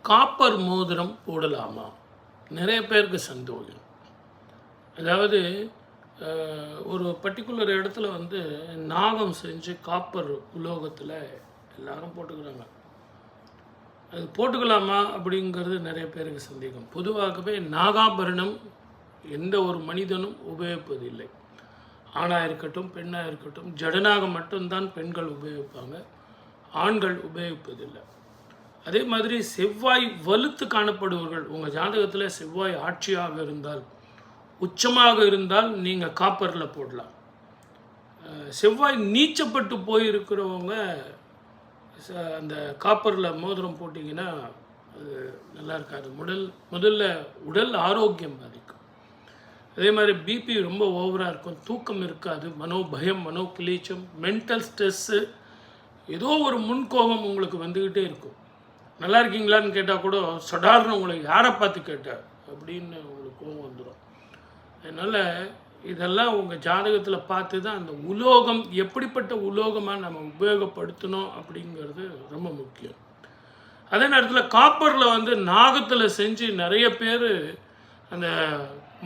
Copper மோதிரம் போடலாமா? நிறைய பேருக்கு சந்தேகம். அதாவது ஒரு பர்ட்டிகுலர் இடத்துல நாகம் செஞ்சு காப்பர் உலோகத்தில் எல்லாரும் போட்டுக்கிறாங்க. அது போட்டுக்கலாமா அப்படிங்கிறது நிறைய பேருக்கு சந்தேகம். பொதுவாகவே நாகாபரணம் எந்த ஒரு மனிதனும் உபயோகிப்பதில்லை. ஆணாக இருக்கட்டும், பெண்ணாக இருக்கட்டும், ஜடனாக மட்டும்தான் பெண்கள் உபயோகிப்பாங்க, ஆண்கள் உபயோகிப்பதில்லை. அதே மாதிரி செவ்வாய் வலுத்து காணப்படுவர்கள், உங்கள் ஜாதகத்தில் செவ்வாய் ஆட்சியாக இருந்தால், உச்சமாக இருந்தால் நீங்கள் காப்பரில் போடலாம். செவ்வாய் நீச்சப்பட்டு போயிருக்கிறவங்க அந்த காப்பரில் மோதிரம் போட்டிங்கன்னா அது நல்லா இருக்காது. முதல்ல உடல் ஆரோக்கியம் பாதிக்கும். அதே மாதிரி பிபி ரொம்ப ஓவராக இருக்கும், தூக்கம் இருக்காது, மனோபயம், மனோ கிளீச்சம், மென்டல் ஸ்ட்ரெஸ்ஸு, ஏதோ ஒரு முன்கோபம் உங்களுக்கு வந்துக்கிட்டே இருக்கும். நல்லா இருக்கீங்களான்னு கேட்டால் கூட சடார்னு உங்களை யாரை பார்த்து கேட்டார் அப்படின்னு உங்களுக்கு கோபம் வந்துடும். அதனால் இதெல்லாம் உங்கள் ஜாதகத்தில் பார்த்து தான் அந்த உலோகம் எப்படிப்பட்ட உலோகமாக நம்ம உபயோகப்படுத்தணும் அப்படிங்கிறது ரொம்ப முக்கியம். அதே நேரத்தில் காப்பரில் நாகத்தில் செஞ்சு நிறைய பேர் அந்த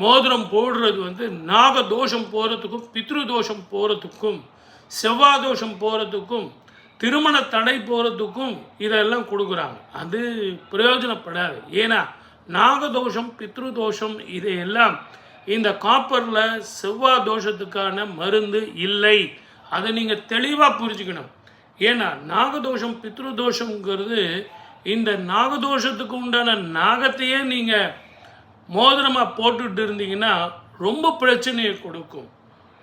மோதிரம் போடுறது நாகதோஷம் போகிறதுக்கும், பித்ரு தோஷம் போகிறதுக்கும், செவ்வாய் தோஷம் போகிறதுக்கும், திருமண தடை போகிறதுக்கும் இதெல்லாம் கொடுக்குறாங்க. அது பிரயோஜனப்படாது. ஏன்னா நாகதோஷம், பித்ரு தோஷம் இதையெல்லாம் இந்த காப்பரில் செவ்வாய் தோஷத்துக்கான மருந்து இல்லை. அதை நீங்கள் தெளிவாக புரிஞ்சுக்கணும். ஏன்னா நாகதோஷம், பித்ரு தோஷங்கிறது இந்த நாகதோஷத்துக்கு உண்டான நாகத்தையே நீங்கள் மோதிரமாக போட்டுட்டு இருந்தீங்கன்னா ரொம்ப பிரச்சனையை கொடுக்கும்,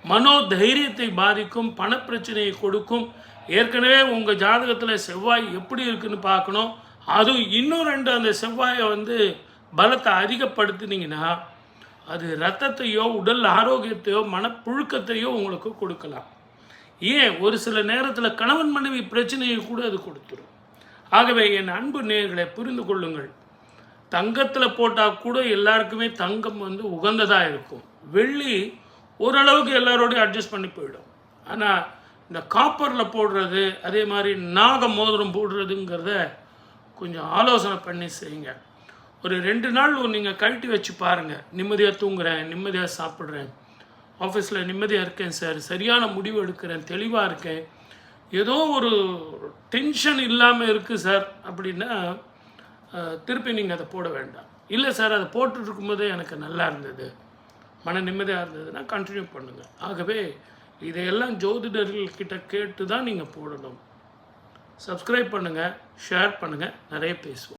மனோதைரியத்தை பாதிக்கும், பணப்பிரச்சனையை கொடுக்கும். ஏற்கனவே உங்கள் ஜாதகத்தில் செவ்வாய் எப்படி இருக்குன்னு பார்க்கணும். அதுவும் இன்னும் 2 அந்த செவ்வாயை பலத்தை அதிகப்படுத்தினீங்கன்னா அது ரத்தத்தையோ, உடல் ஆரோக்கியத்தையோ, மனப்புழுக்கத்தையோ உங்களுக்கு கொடுக்கலாம். ஏன் ஒரு சில நேரத்தில் கணவன் மனைவி பிரச்சனையை கூட அது கொடுத்துரும். ஆகவே என் அன்பு நேயர்களை புரிந்து கொள்ளுங்கள். தங்கத்தில் போட்டால் கூட எல்லாருக்குமே தங்கம் உகந்ததாக இருக்கும். வெள்ளி ஓரளவுக்கு எல்லாரோடையும் அட்ஜஸ்ட் பண்ணி போயிடும். ஆனால் இந்த காப்பரில் போடுறது, அதே மாதிரி நாக மோதிரம் போடுறதுங்கிறத கொஞ்சம் ஆலோசனை பண்ணி செய்யுங்க. ஒரு 2 நாள் நீங்கள் கழட்டி வச்சு பாருங்கள். நிம்மதியாக தூங்குறேன், நிம்மதியாக சாப்பிட்றேன், ஆஃபீஸில் நிம்மதியாக இருக்கேன் சார், சரியான முடிவு எடுக்கிறேன், தெளிவாக இருக்கேன், ஏதோ ஒரு டென்ஷன் இல்லாமல் இருக்குது சார் அப்படின்னா திருப்பி நீங்கள் அதை போட வேண்டாம். இல்லை சார், அதை போட்டுட்டு இருக்கும்போதே எனக்கு நல்லா இருந்தது, மன நிம்மதியாக இருந்ததுன்னா கண்டினியூ பண்ணுங்கள். ஆகவே இதையெல்லாம் ஜோதிடர்கள்கிட்ட கேட்டு தான் நீங்கள் போடணும். சப்ஸ்கிரைப் பண்ணுங்கள், ஷேர் பண்ணுங்கள், நிறைய பேசுவோம்.